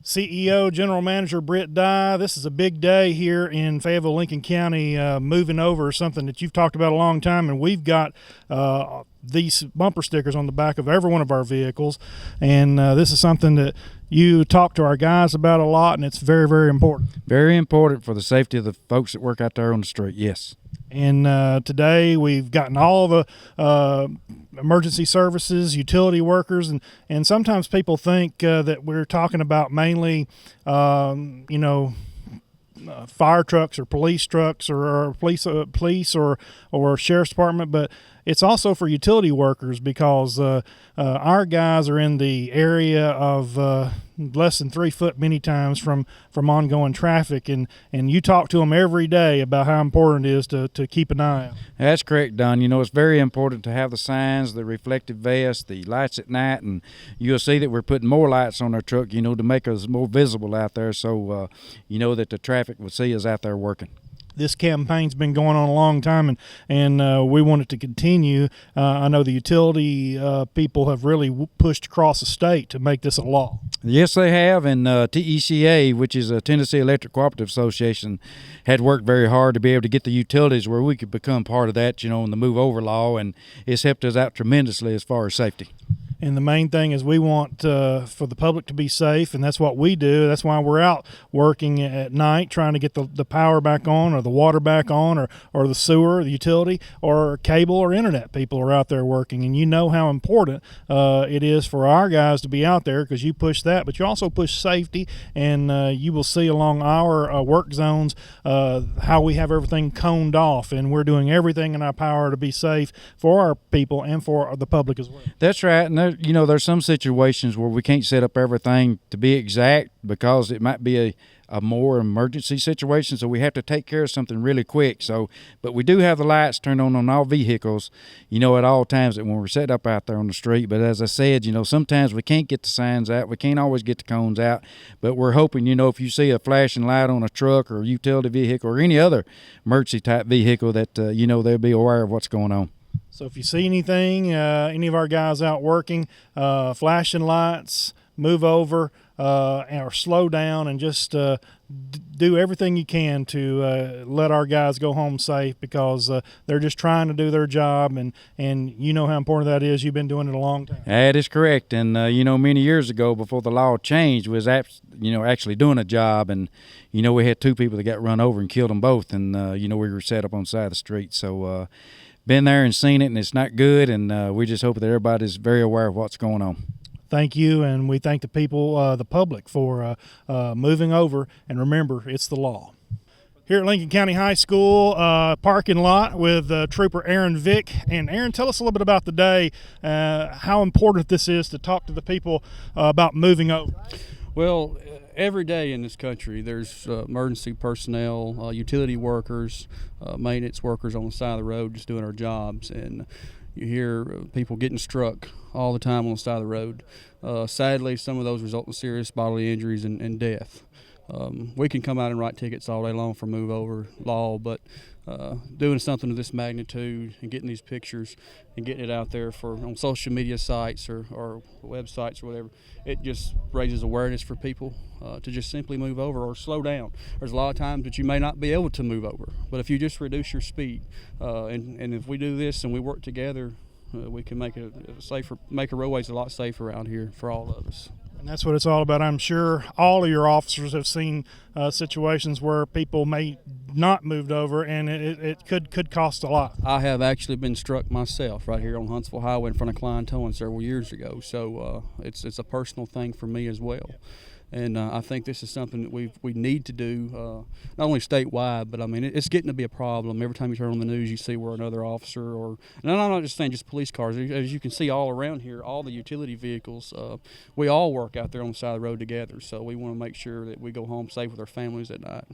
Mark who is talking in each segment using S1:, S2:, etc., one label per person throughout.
S1: CEO, General Manager Britt Dye. This is a big day here in Fayetteville, Lincoln County. Moving over is something that you've talked about a long time, and we've got these bumper stickers on the back of every one of our vehicles. And this is something that you talk to our guys about a lot, and it's very, very important.
S2: Very important for the safety of the folks that work out there on the street, yes.
S1: And today we've gotten all the emergency services, utility workers, and sometimes people think that we're talking about mainly, fire trucks or police trucks or police or sheriff's department, but it's also for utility workers because our guys are in the area of less than 3 foot many times from ongoing traffic, and you talk to them every day about how important it is to keep an eye out.
S2: That's correct, Don. You know, it's very important to have the signs, the reflective vests, the lights at night, and you'll see that we're putting more lights on our truck, to make us more visible out there so that the traffic will see us out there working.
S1: This campaign's been going on a long time, and we want it to continue. I know the utility people have really pushed across the state to make this a law.
S2: Yes, they have, and TECA, which is a Tennessee Electric Cooperative Association, had worked very hard to be able to get the utilities where we could become part of that, in the move over law, and it's helped us out tremendously as far as safety.
S1: And the main thing is we want for the public to be safe, and that's what we do. That's why we're out working at night trying to get the power back on or the water back on or the sewer, the utility, or cable or internet. People are out there working, and you know how important it is for our guys to be out there because you push that, but you also push safety, and you will see along our work zones how we have everything coned off, and we're doing everything in our power to be safe for our people and for the public as well.
S2: That's right, and there's some situations where we can't set up everything to be exact because it might be a more emergency situation, so we have to take care of something really quick. But we do have the lights turned on all vehicles, at all times when we're set up out there on the street. But as I said, sometimes we can't get the signs out. We can't always get the cones out. But we're hoping, if you see a flashing light on a truck or a utility vehicle or any other emergency type vehicle that, they'll be aware of what's going on.
S1: So if you see anything, any of our guys out working, flashing lights, move over or slow down and just do everything you can to let our guys go home safe because they're just trying to do their job, and you know how important that is. You've been doing it a long time.
S2: That is correct. And, many years ago before the law changed, was actually doing a job, and, we had 2 people that got run over and killed them both, and, we were set up on the side of the street. So, been there and seen it, and it's not good, and we just hope that everybody's very aware of what's going on.
S1: Thank you, and we thank the people, the public, for moving over, and remember, it's the law. Here at Lincoln County High School parking lot with Trooper Aaron Vick. And Aaron, tell us a little bit about the day, how important this is to talk to the people about moving over.
S3: Well, every day in this country there's emergency personnel, utility workers, maintenance workers on the side of the road just doing our jobs, and you hear people getting struck all the time on the side of the road. Sadly, some of those result in serious bodily injuries and death. We can come out and write tickets all day long for move over law, but doing something of this magnitude and getting these pictures and getting it out there on social media sites or websites or whatever, it just raises awareness for people to just simply move over or slow down. There's a lot of times that you may not be able to move over, but if you just reduce your speed and if we do this and we work together, we can make it safer, make our roadways a lot safer around here for all of us.
S1: And that's what it's all about. I'm sure all of your officers have seen situations where people may not moved over, and it could cost a lot.
S3: I have actually been struck myself right here on Huntsville Highway in front of Klein Towing several years ago. So it's a personal thing for me as well. And I think this is something that we need to do, not only statewide, but I mean it's getting to be a problem. Every time you turn on the news, you see where another officer and I'm not just saying just police cars. As you can see all around here, all the utility vehicles, we all work out there on the side of the road together. So we want to make sure that we go home safe with our families at night.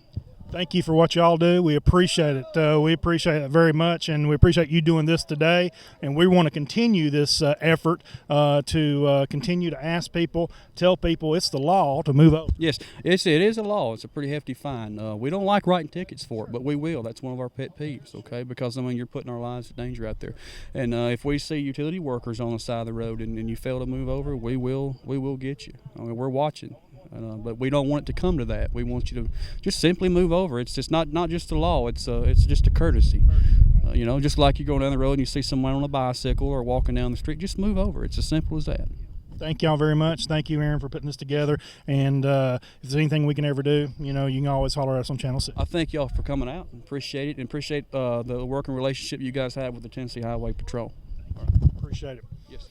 S1: Thank you for what y'all do. We appreciate it. We appreciate it very much, and we appreciate you doing this today. And we want to continue this effort to continue to ask people, tell people it's the law to move over.
S3: Yes, it is a law. It's a pretty hefty fine. We don't like writing tickets for it, but we will. That's one of our pet peeves, okay? Because, I mean, you're putting our lives in danger out there. And if we see utility workers on the side of the road and you fail to move over, we will get you. I mean, we're watching. But we don't want it to come to that. We want you to just simply move over. It's just not just a law. It's just a courtesy. Just like you're going down the road and you see someone on a bicycle or walking down the street, just move over. It's as simple as that.
S1: Thank y'all very much. Thank you, Aaron, for putting this together. And if there's anything we can ever do, you can always holler at us on Channel 6.
S3: I thank y'all for coming out. Appreciate it, and appreciate the working relationship you guys have with the Tennessee Highway Patrol.
S1: Appreciate it.
S3: Yes.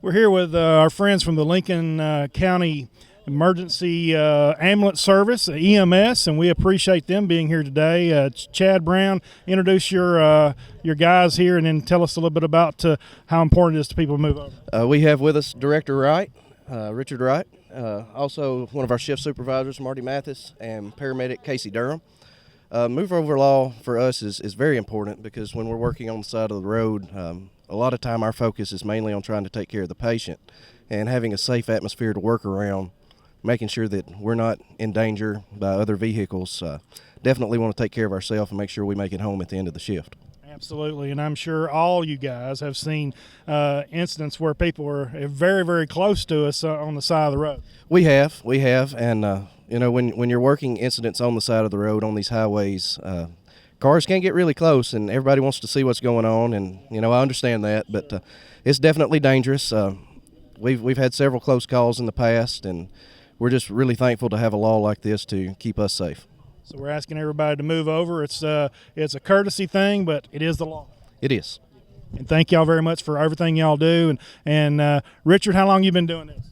S1: We're here with our friends from the Lincoln County Emergency Ambulance Service, EMS, and we appreciate them being here today. Chad Brown, introduce your guys here, and then tell us a little bit about how important it is to people to move over.
S4: We have with us Director Wright, Richard Wright, also one of our shift supervisors, Marty Mathis, and paramedic Casey Durham. Move over law for us is very important because when we're working on the side of the road, a lot of time our focus is mainly on trying to take care of the patient and having a safe atmosphere to work around, making sure that we're not in danger by other vehicles. Definitely want to take care of ourselves and make sure we make it home at the end of the shift.
S1: Absolutely, and I'm sure all you guys have seen incidents where people are very, very close to us on the side of the road.
S4: We have, and when you're working incidents on the side of the road on these highways, cars can get really close, and everybody wants to see what's going on, and I understand that, but it's definitely dangerous. We've had several close calls in the past, and we're just really thankful to have a law like this to keep us safe.
S1: So we're asking everybody to move over. It's a courtesy thing, but it is the law.
S4: It is.
S1: And thank y'all very much for everything y'all do. And Richard, how long you been doing this?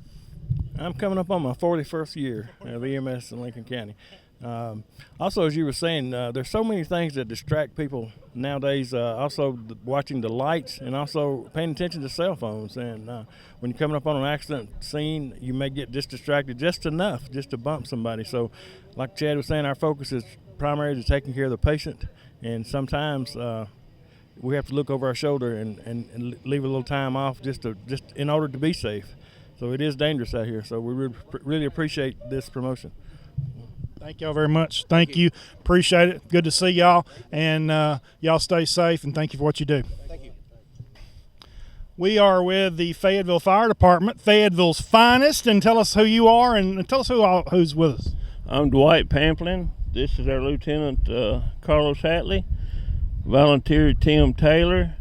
S5: I'm coming up on my 41st year of EMS in Lincoln County. Also, as you were saying, there's so many things that distract people nowadays. Also, watching the lights and also paying attention to cell phones. And when you're coming up on an accident scene, you may get just distracted just enough just to bump somebody. So, like Chad was saying, our focus is primarily to taking care of the patient. And sometimes we have to look over our shoulder and leave a little time off just in order to be safe. So it is dangerous out here. So we really appreciate this promotion.
S1: Thank y'all very much. Thank you. Appreciate it. Good to see y'all. And y'all stay safe, and thank you for what you do.
S4: Thank you.
S1: We are with the Fayetteville Fire Department, Fayetteville's finest, and tell us who you are and tell us who's with us.
S6: I'm Dwight Pamplin. This is our Lieutenant Carlos Hatley, Volunteer Tim Taylor,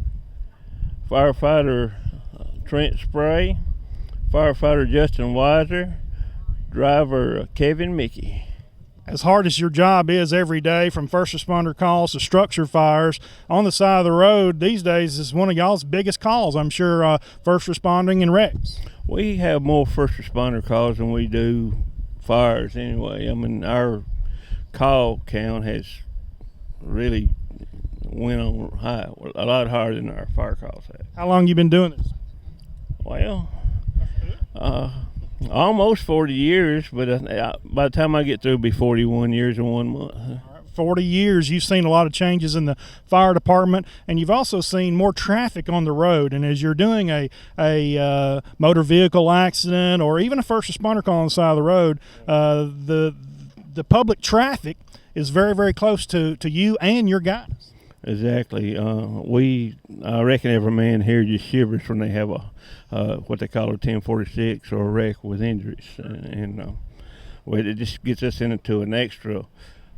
S6: Firefighter Trent Spray, Firefighter Justin Weiser, Driver Kevin Mickey.
S1: As hard as your job is every day, from first responder calls to structure fires on the side of the road, these days is one of y'all's biggest calls, I'm sure, first responding and wrecks.
S6: We have more first responder calls than we do fires anyway. I mean, our call count has really went on high, a lot higher than our fire calls have.
S1: How long you been doing this?
S6: Well, almost 40 years, but by the time I get through, it'll be 41 years and 1 month.
S1: 40 years, you've seen a lot of changes in the fire department, and you've also seen more traffic on the road. And as you're doing a motor vehicle accident or even a first responder call on the side of the road, the public traffic is very, very close to you and your guys.
S6: Exactly. I reckon every man here just shivers when they have what they call a 1046 or a wreck with injuries, and it just gets us into an extra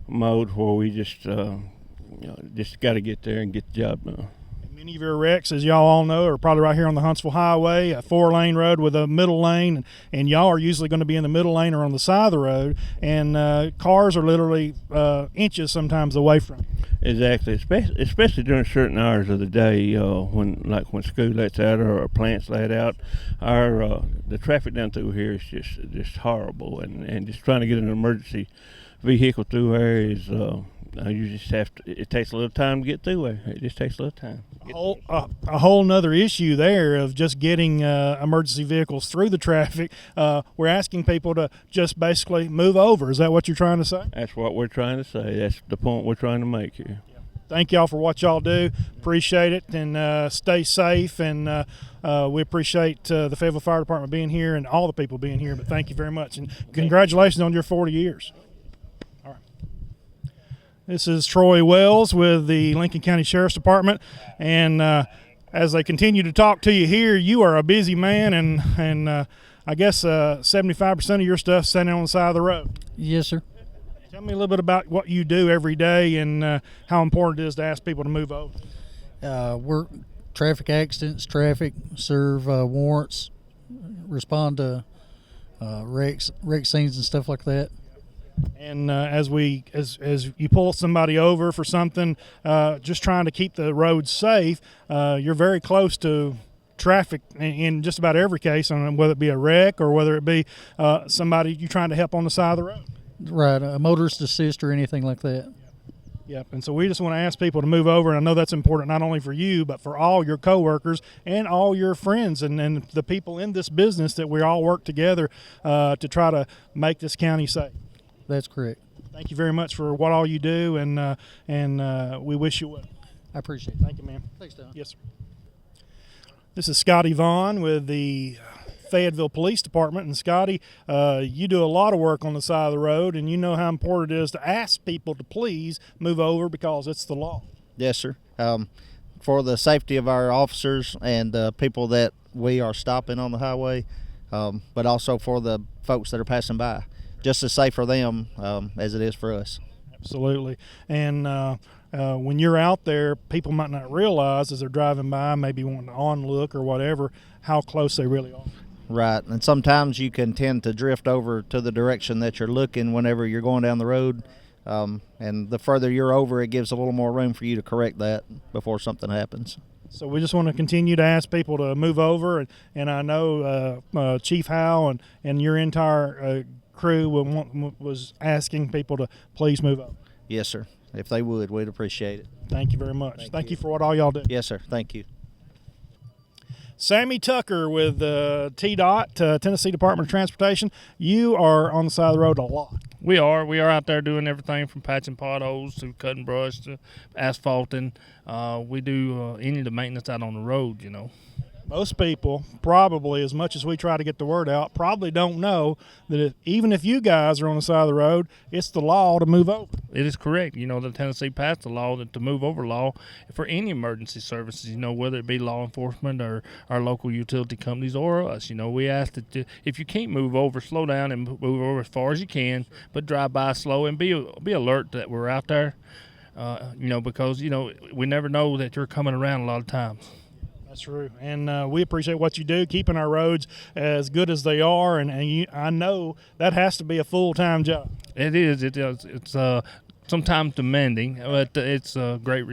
S6: mode where we just got to get there and get the job done.
S1: Many of your wrecks, as y'all all know, are probably right here on the Huntsville Highway, a 4-lane road with a middle lane, and y'all are usually going to be in the middle lane or on the side of the road, and cars are literally inches sometimes away from you.
S6: Exactly, especially during certain hours of the day when school lets out or our plants let out. The traffic down through here is just horrible, and just trying to get an emergency vehicle through there is you just have to. It takes a little time to get through there. It just takes a little time.
S1: A whole nother issue there of just getting emergency vehicles through the traffic. We're asking people to just basically move over. Is that what you're trying to say?
S6: That's what we're trying to say. That's the point we're trying to make here.
S1: Thank y'all for what y'all do. Appreciate it, and stay safe. And we appreciate the Fayetteville Fire Department being here and all the people being here. But thank you very much, and congratulations on your 40 years. This is Troy Wells with the Lincoln County Sheriff's Department, and as they continue to talk to you here, you are a busy man, and I guess 75% of your stuff standing on the side of the road.
S7: Yes, sir.
S1: Tell me a little bit about what you do every day and how important it is to ask people to move over.
S7: Work traffic accidents, serve warrants, respond to wreck scenes and stuff like that.
S1: And as you pull somebody over for something, just trying to keep the roads safe, you're very close to traffic in just about every case, whether it be a wreck or whether it be somebody you're trying to help on the side of the road.
S7: Right, a motorist assist or anything like that.
S1: Yep, and so we just want to ask people to move over, and I know that's important not only for you, but for all your coworkers and all your friends and the people in this business that we all work together to try to make this county safe.
S7: That's correct.
S1: Thank you very much for what all you do, and we wish you well.
S7: I appreciate it.
S1: Thank you, ma'am.
S7: Thanks, Don.
S1: Yes, sir. This is Scotty Vaughn with the Fayetteville Police Department. And Scotty, you do a lot of work on the side of the road, and you know how important it is to ask people to please move over because it's the law.
S8: Yes, sir. For the safety of our officers and people that we are stopping on the highway, but also for the folks that are passing by. Just as safe for them as it is for us.
S1: Absolutely. And when you're out there, people might not realize as they're driving by, maybe wanting to on-look or whatever, how close they really are.
S8: Right, and sometimes you can tend to drift over to the direction that you're looking whenever you're going down the road, and the further you're over, it gives a little more room for you to correct that before something happens.
S1: So we just want to continue to ask people to move over, and I know Chief Howe and your entire crew was asking people to please move over.
S8: Yes, sir. If they would, we'd appreciate it.
S1: Thank you very much. Thank you for what all y'all do.
S8: Yes, sir. Thank you.
S1: Sammy Tucker with TDOT, Tennessee Department of Transportation. You are on the side of the road a lot.
S9: We are out there doing everything from patching potholes to cutting brush to asphalting. We do any of the maintenance out on the road, you know.
S1: Most people, probably as much as we try to get the word out, probably don't know that even if you guys are on the side of the road, it's the law to move over.
S9: It is correct. You know, the Tennessee passed the law to move over law for any emergency services, you know, whether it be law enforcement or our local utility companies or us. You know, we ask that if you can't move over, slow down and move over as far as you can, but drive by slow and be alert that we're out there, you know, because, you know, we never know that you're coming around a lot of times.
S1: That's true, and we appreciate what you do, keeping our roads as good as they are, and I know that has to be a full-time job.
S9: It is. It's sometimes demanding, but it's a great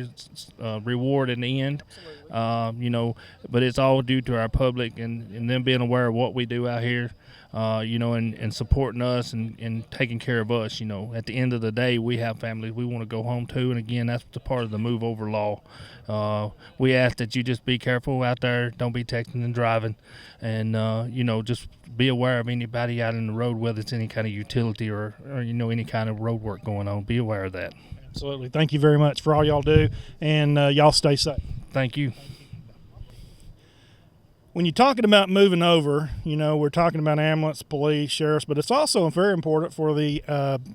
S9: reward in the end. You know, but it's all due to our public and them being aware of what we do out here. You know, and supporting us and taking care of us. You know, at the end of the day, we have families we want to go home to, and again, that's the part of the move over law. We ask that you just be careful out there, don't be texting and driving, and you know, just be aware of anybody out in the road, whether it's any kind of utility or you know, any kind of road work going on. Be aware of that.
S1: Absolutely. Thank you very much for all y'all do, and y'all stay safe.
S9: Thank you.
S1: When you're talking about moving over, you know, we're talking about ambulance, police, sheriffs, but it's also very important for the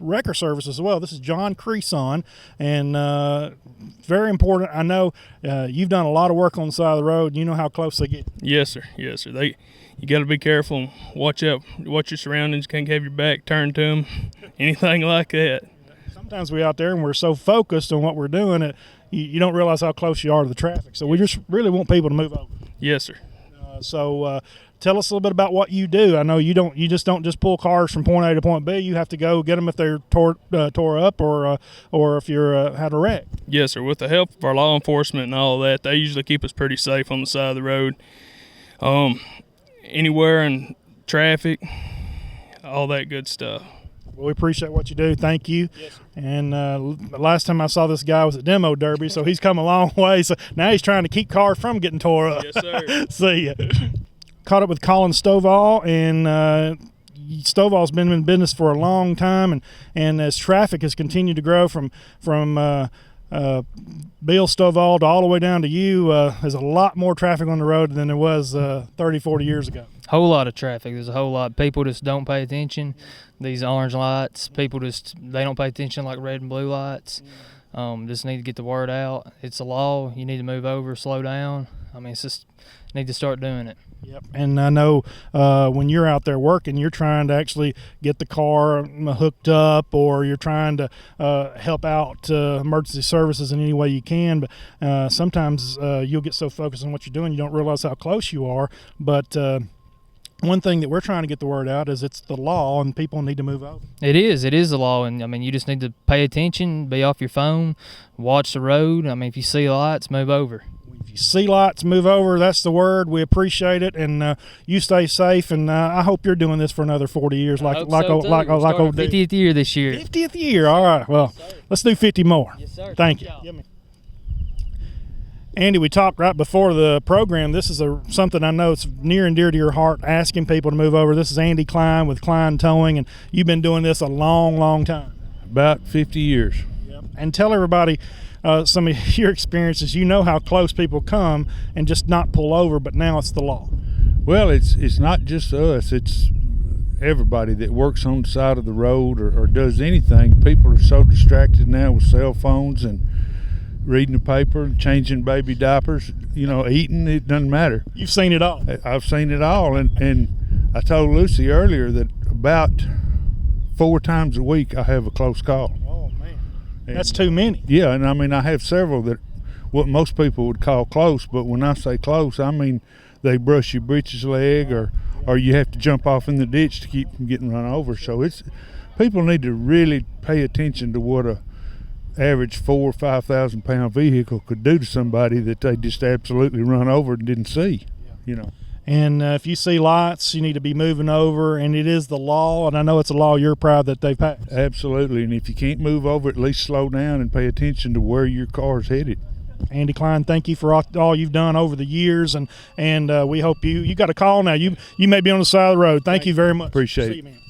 S1: wrecker service as well. This is John Creason, and very important. I know you've done a lot of work on the side of the road. You know how close they get.
S10: Yes, sir. Yes, sir. You got to be careful and watch out. Watch your surroundings. Can't have your back turned to them. Anything like that.
S1: Sometimes we're out there and we're so focused on what we're doing that you don't realize how close you are to the traffic. So we just really want people to move over.
S10: Yes, sir.
S1: So tell us a little bit about what you do. I know you just don't pull cars from point A to point B. You have to go get them if they're tore up or if you're had a wreck.
S10: Yes, sir. With the help of our law enforcement and all that, they usually keep us pretty safe on the side of the road. Anywhere in traffic, all that good stuff.
S1: Well, we appreciate what you do. Thank you.
S10: Yes, sir.
S1: And the last time I saw this guy was at Demo Derby, so he's come a long way. So now he's trying to keep cars from getting tore up.
S10: Yes, sir.
S1: See ya. Caught up with Colin Stovall, and Stovall's been in business for a long time, and as traffic has continued to grow from Bill Stovall to all the way down to you, there's a lot more traffic on the road than there was 30, 40 years ago.
S11: Whole lot of traffic. There's a whole lot. People just don't pay attention. These orange lights, people they don't pay attention like red and blue lights. Just need to get the word out. It's a law. You need to move over, slow down. I mean, it's just need to start doing it.
S1: Yep. And I know when you're out there working, you're trying to actually get the car hooked up, or you're trying to help out emergency services in any way you can. But sometimes you'll get so focused on what you're doing, you don't realize how close you are. But one thing that we're trying to get the word out is it's the law, and people need to move over.
S11: It is the law, and I mean, you just need to pay attention, be off your phone, watch the road. I mean, if you see lights, move over.
S1: If you see lights, move over. That's the word. We appreciate it, and you stay safe. And I hope you're doing this for another 40 years, like
S11: old
S1: 50th
S11: 50th year this year.
S1: 50th year. All right. Well, let's do 50 more.
S11: Yes, sir.
S1: Thank you. Andy, we talked right before the program. This is something I know it's near and dear to your heart, asking people to move over. This is Andy Klein with Klein Towing, and you've been doing this a long, long time.
S6: About 50 years.
S1: Yep. And tell everybody some of your experiences. You know how close people come and just not pull over, but now it's the law.
S6: Well, it's not just us. It's everybody that works on the side of the road or does anything. People are so distracted now with cell phones and reading the paper, changing baby diapers, eating, it doesn't matter.
S1: You've seen it all.
S6: I've seen it all, and I told Lucy earlier that about 4 times a week I have a close call.
S1: Oh, man. That's too many.
S6: Yeah, and I mean, I have several that what most people would call close, but when I say close, I mean they brush your breeches leg or you have to jump off in the ditch to keep from getting run over. So people need to really pay attention to what a average 4,000 or 5,000 pound vehicle could do to somebody that they just absolutely run over and didn't see.
S1: And if you see lights, you need to be moving over, and it is the law, and I know it's a law you're proud that they've passed.
S6: Absolutely, and if you can't move over, at least slow down and pay attention to where your car's headed.
S1: Andy Klein, thank you for all you've done over the years, and we hope you got a call now. You may be on the side of the road. Thank you very much.
S6: Appreciate it.
S1: See you, man.